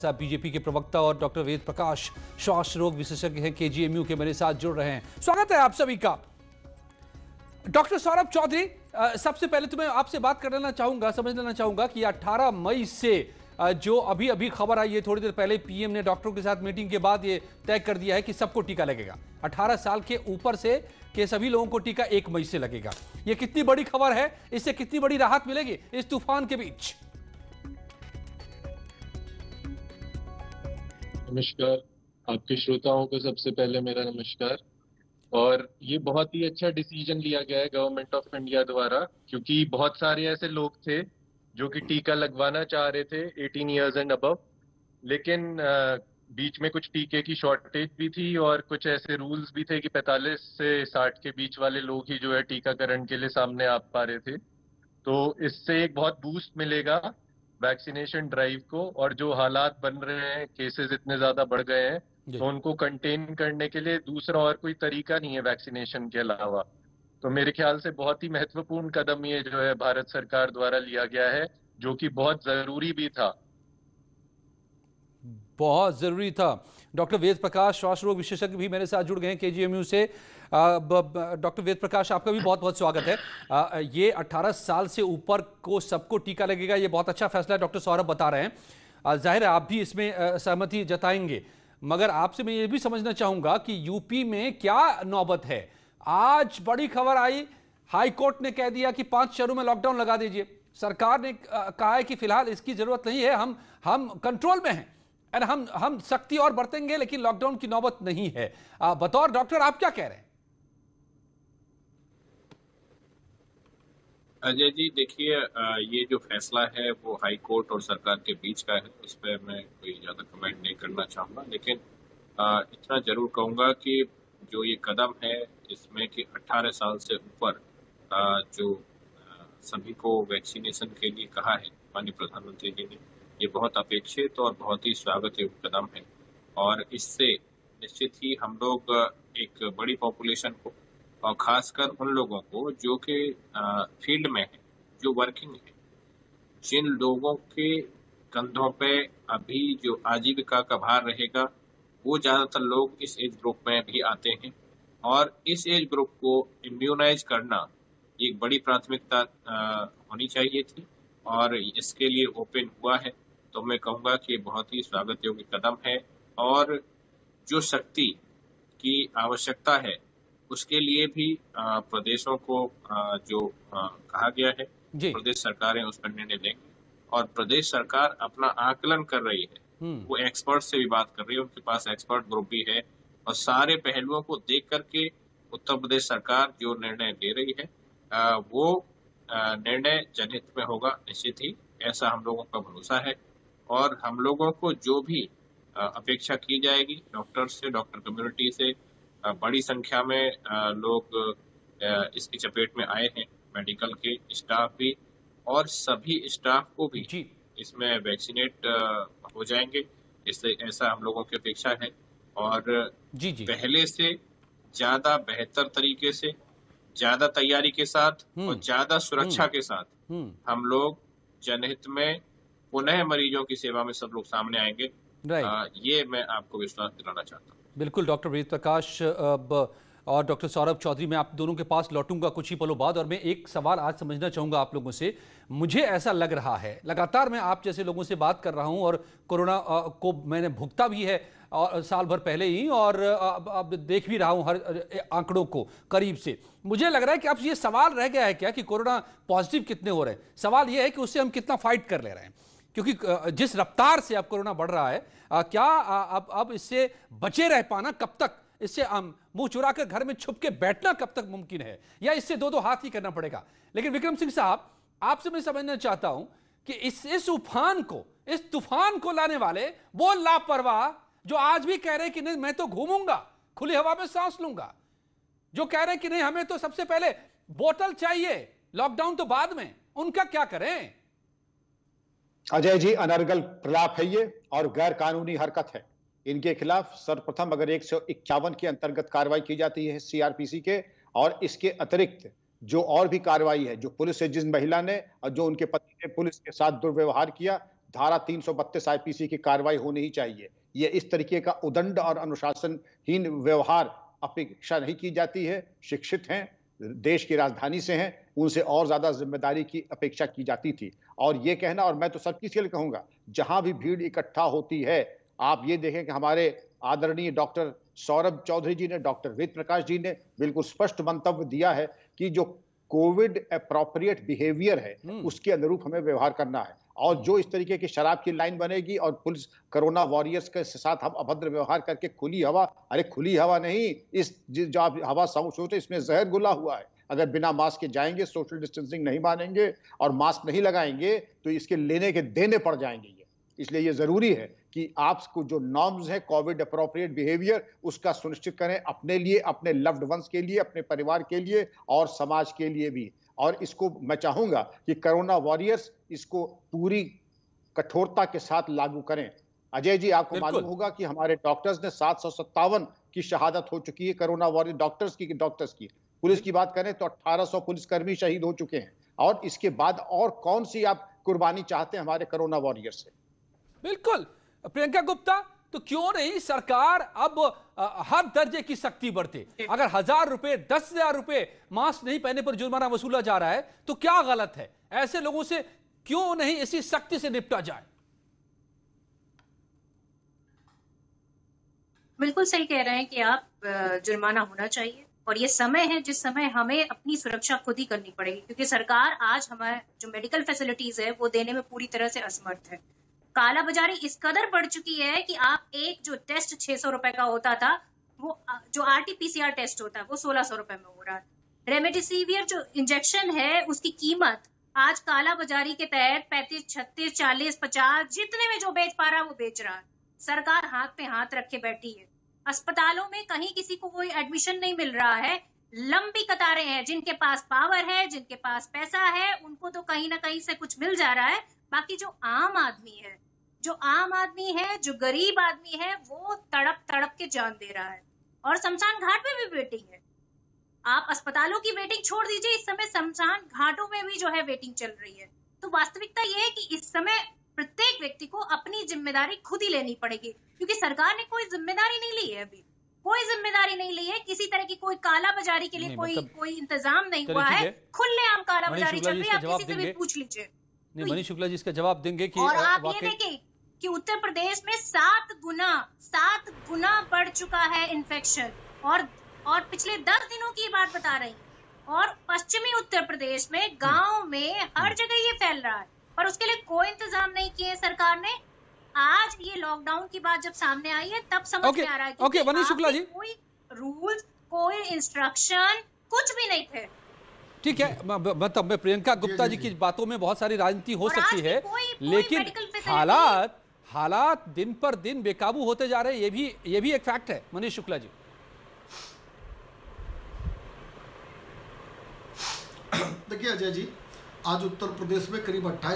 साहब बीजेपी के प्रवक्ता और डॉक्टर वेद प्रकाश श्वास रोग विशेषज्ञ हैं, केजीएमयू के मेरे साथ जुड़ रहे हैं। स्वागत है आप सभी का। डॉक्टर सौरभ चौधरी, सबसे पहले तो मैं आपसे बात कर लेना चाहूंगा, समझ लेना चाहूंगा कि 18 मई से जो अभी अभी खबर आई है, थोड़ी देर पहले पीएम ने डॉक्टरों के साथ मीटिंग के बाद ये तय कर दिया है कि सबको टीका लगेगा। 18 साल के ऊपर से के सभी लोगों को टीका 1 मई से लगेगा। ये कितनी बड़ी खबर है, इससे कितनी बड़ी राहत मिलेगी इस तूफान के बीच? नमस्कार। आपके श्रोताओं को सबसे पहले मेरा नमस्कार। और ये बहुत ही अच्छा डिसीजन लिया गया है गवर्नमेंट ऑफ इंडिया द्वारा, क्योंकि बहुत सारे ऐसे लोग थे जो कि टीका लगवाना चाह रहे थे 18 इयर्स एंड अबव, लेकिन बीच में कुछ टीके की शॉर्टेज भी थी और कुछ ऐसे रूल्स भी थे कि 45 से 60 के बीच वाले लोग ही जो है टीकाकरण के लिए सामने आ पा रहे थे। तो इससे एक बहुत बूस्ट मिलेगा वैक्सीनेशन ड्राइव को, और जो हालात बन रहे हैं, केसेस इतने ज्यादा बढ़ गए हैं, तो उनको कंटेन करने के लिए दूसरा और कोई तरीका नहीं है वैक्सीनेशन के अलावा। तो मेरे ख्याल से बहुत ही महत्वपूर्ण कदम ये जो है भारत सरकार द्वारा लिया गया है, जो कि बहुत जरूरी भी था। बहुत जरूरी था। डॉक्टर वेद प्रकाश श्वास रोग विशेषज्ञ भी मेरे साथ जुड़ गए हैं केजीएमयू से। डॉक्टर वेद प्रकाश, आपका भी बहुत बहुत स्वागत है। ये 18 साल से ऊपर को सबको टीका लगेगा, ये बहुत अच्छा फैसला है, डॉक्टर सौरभ बता रहे हैं। जाहिर है आप भी इसमें सहमति जताएंगे, मगर आपसे मैं ये भी समझना चाहूंगा कि यूपी में क्या नौबत है। आज बड़ी खबर आई, हाई कोर्ट ने कह दिया कि 5 शहरों में लॉकडाउन लगा दीजिए। सरकार ने कहा है कि फिलहाल इसकी जरूरत नहीं है, हम कंट्रोल में हैं और हम सख्ती और बरतेंगे, लेकिन लॉकडाउन की नौबत नहीं है। बतौर डॉक्टर आप क्या कह रहे हैं? अजय जी, देखिए, ये जो फैसला है वो हाई कोर्ट और सरकार के बीच का है, उस पर मैं कोई ज़्यादा कमेंट नहीं करना चाहूँगा। लेकिन इतना ज़रूर कहूँगा कि जो ये कदम है इसमें कि 18 साल से ऊपर जो सभी को वैक्सीनेशन के लिए कहा है माननीय प्रधानमंत्री जी ने, ये बहुत अपेक्षित और बहुत ही स्वागत योग्य कदम है। और इससे निश्चित ही हम लोग एक बड़ी पॉपुलेशन को, और खासकर उन लोगों को जो कि फील्ड में है, जो वर्किंग है, जिन लोगों के कंधों पे अभी जो आजीविका का भार रहेगा, वो ज्यादातर लोग इस एज ग्रुप में भी आते हैं। और इस एज ग्रुप को इम्यूनाइज करना एक बड़ी प्राथमिकता होनी चाहिए थी, और इसके लिए ओपन हुआ है। तो मैं कहूँगा कि बहुत ही स्वागत योग्य कदम है। और जो शक्ति की आवश्यकता है उसके लिए भी प्रदेशों को जो कहा गया है, प्रदेश सरकारें उस पर निर्णय लेंगे। और प्रदेश सरकार अपना आकलन कर रही है, वो एक्सपर्ट से भी बात कर रही है, उनके पास एक्सपर्ट ग्रुप भी है, और सारे पहलुओं को देख करके उत्तर प्रदेश सरकार जो निर्णय ले रही है वो निर्णय जनहित में होगा निश्चित ही, ऐसा हम लोगों का भरोसा है। और हम लोगों को जो भी अपेक्षा की जाएगी डॉक्टर से, डॉक्टर कम्युनिटी से, बड़ी संख्या में लोग इसकी चपेट में आए हैं, मेडिकल के स्टाफ भी, और सभी स्टाफ को भी इसमें वैक्सीनेट हो जाएंगे, इससे ऐसा हम लोगों की अपेक्षा है। और पहले से ज्यादा बेहतर तरीके से, ज्यादा तैयारी के साथ और ज्यादा सुरक्षा के साथ हम लोग जनहित में पुनः मरीजों की सेवा में सब लोग सामने आएंगे। ये मैं आपको विश्वास दिलाना चाहता हूँ। बिल्कुल डॉक्टर वेद प्रकाश और डॉक्टर सौरभ चौधरी, मैं आप दोनों के पास लौटूंगा कुछ ही पलों बाद, और मैं एक सवाल आज समझना चाहूंगा आप लोगों से। मुझे ऐसा लग रहा है, लगातार मैं आप जैसे लोगों से बात कर रहा हूं, और कोरोना को मैंने भुगता भी है और साल भर पहले ही, और अब देख भी रहा हूं हर आंकड़ों को करीब से। मुझे लग रहा है कि अब ये सवाल रह गया है क्या कि कोरोना पॉजिटिव कितने हो रहे हैं, सवाल यह है कि उससे हम कितना फाइट कर ले रहे हैं। क्योंकि जिस रफ्तार से अब कोरोना बढ़ रहा है, क्या अब इससे बचे रह पाना कब तक, इससे मुंह चुरा कर घर में छुप के बैठना कब तक मुमकिन है, या इससे दो दो हाथ ही करना पड़ेगा? लेकिन विक्रम सिंह साहब, आपसे मैं समझना चाहता हूं कि इस तूफान को लाने वाले वो लापरवाह जो आज भी कह रहे हैं कि नहीं मैं तो घूमूंगा, खुली हवा में सांस लूंगा, जो कह रहे हैं कि नहीं हमें तो सबसे पहले बोतल चाहिए, लॉकडाउन तो बाद में, उनका क्या करें? अजय जी, अनर्गल प्रलाप है ये और गैर कानूनी हरकत है। इनके खिलाफ सर्वप्रथम अगर 151 के अंतर्गत कार्रवाई की जाती है सीआरपीसी के, और इसके अतिरिक्त जो और भी कार्रवाई है, जो पुलिस से जिस महिला ने और जो उनके पति ने पुलिस के साथ दुर्व्यवहार किया, धारा 332 आईपीसी की कार्रवाई होनी ही चाहिए। ये इस तरीके का उदंड और अनुशासनहीन व्यवहार अपेक्षा नहीं की जाती है। शिक्षित हैं, देश की राजधानी से हैं, उनसे और ज्यादा जिम्मेदारी की अपेक्षा की जाती थी। और ये कहना, और मैं तो सबकी से कहूंगा, जहां भी भीड़ इकट्ठा होती है, आप ये देखें कि हमारे आदरणीय डॉक्टर सौरभ चौधरी जी ने, डॉक्टर वेद प्रकाश जी ने बिल्कुल स्पष्ट मंतव्य दिया है कि जो कोविड अप्रोप्रिएट बिहेवियर है उसके अनुरूप हमें व्यवहार करना है। और जो इस तरीके की शराब की लाइन बनेगी और पुलिस कोरोना वॉरियर्स के साथ हम अभद्र व्यवहार करके खुली हवा, अरे खुली हवा नहीं, इस जो आप हवा सोचे इसमें जहर घुला हुआ है। अगर बिना मास्क के जाएंगे, सोशल डिस्टेंसिंग नहीं मानेंगे और मास्क नहीं लगाएंगे तो इसके लेने के देने पड़ जाएंगे ये। इसलिए ये जरूरी है कि आपको जो नॉर्म्स है कोविड अप्रोप्रिएट बिहेवियर, उसका सुनिश्चित करें अपने लिए, अपने लव्ड वंस के लिए, अपने परिवार के लिए और समाज के लिए भी। और इसको मैं चाहूंगा कि कोरोना वॉरियर्स इसको पूरी कठोरता के साथ लागू करें। अजय जी, आपको मालूम होगा कि हमारे डॉक्टर्स ने 757 की शहादत हो चुकी है, कोरोना वॉरियर डॉक्टर्स की। पुलिस की बात करें तो 1800 पुलिसकर्मी शहीद हो चुके हैं। और इसके बाद और कौन सी आप कुर्बानी चाहते हैं हमारे कोरोना वॉरियर से? बिल्कुल प्रियंका गुप्ता, तो क्यों नहीं सरकार अब हर दर्जे की सख्ती बरते? अगर 1000 रुपए, 10,000 रुपए मास्क नहीं पहने पर जुर्माना वसूला जा रहा है तो क्या गलत है? ऐसे लोगों से क्यों नहीं इसी सख्ती से निपटा जाए? बिल्कुल सही कह रहे हैं कि आप, जुर्माना होना चाहिए और ये समय है जिस समय हमें अपनी सुरक्षा खुद ही करनी पड़ेगी, क्योंकि सरकार आज हमारे जो मेडिकल फैसिलिटीज है वो देने में पूरी तरह से असमर्थ है। काला बाजारी इस कदर बढ़ चुकी है कि आप एक जो टेस्ट 600 रुपए का होता था, वो जो RT-PCR टेस्ट होता है वो 1600 रुपए में हो रहा है। रेमडेसिवियर जो इंजेक्शन है उसकी कीमत आज काला बाजारी के तहत 35, 36, 40, 50 जितने में जो बेच पा रहा है वो बेच रहा है। सरकार हाथ पे हाथ रखे बैठी है। अस्पतालों में कहीं किसी को कोई एडमिशन नहीं मिल रहा है। लंबी कतारें हैं। जिनके पास पावर है, जिनके पास पैसा है, उनको तो कहीं ना कहीं से कुछ मिल जा रहा है। बाकी जो आम आदमी है, जो गरीब आदमी है, वो तड़प तड़प के जान दे रहा है। और शमशान घाट में भी वेटिंग है। आप अस्पतालों की वेटिंग छोड़ दीजिए, इस समय शमशान घाटों में भी जो है वेटिंग चल रही है। तो वास्तविकता ये है कि इस समय प्रत्येक व्यक्ति को अपनी जिम्मेदारी खुद ही लेनी पड़ेगी, क्योंकि सरकार ने कोई जिम्मेदारी नहीं ली है। अभी कोई जिम्मेदारी नहीं ली है। किसी तरह की कोई काला बाजारी के लिए कोई इंतजाम नहीं हुआ है। खुल्लेआम काला बाजारी चल रही है। आप किसी से भी पूछ लीजिए। मनीष शुक्ला जी इसका जवाब देंगे कि और आप ये देखें कि उत्तर प्रदेश में 7 गुना बढ़ चुका है इन्फेक्शन, और पिछले 10 दिनों की बात बता रही हूँ। और पश्चिमी उत्तर प्रदेश में गांव में हर जगह ये फैल रहा है, पर उसके लिए कोई इंतजाम नहीं किए सरकार ने। आज ये लॉकडाउन की बात जब सामने आई है तब समझ में आ रहा है कि मनीष शुक्ला जी, कोई रूल्स, कोई इंस्ट्रक्शन कुछ भी नहीं थे। ठीक है, मतलब मैं प्रियंका गुप्ता जी की बातों में बहुत सारी राजनीति हो सकती है, लेकिन हालात दिन पर दिन बेकाबू होते जा रहे हैं, ये भी एक फैक्ट है। मनीष शुक्ला जी, देखिए अजय जी, आज उत्तर प्रदेश में करीब 28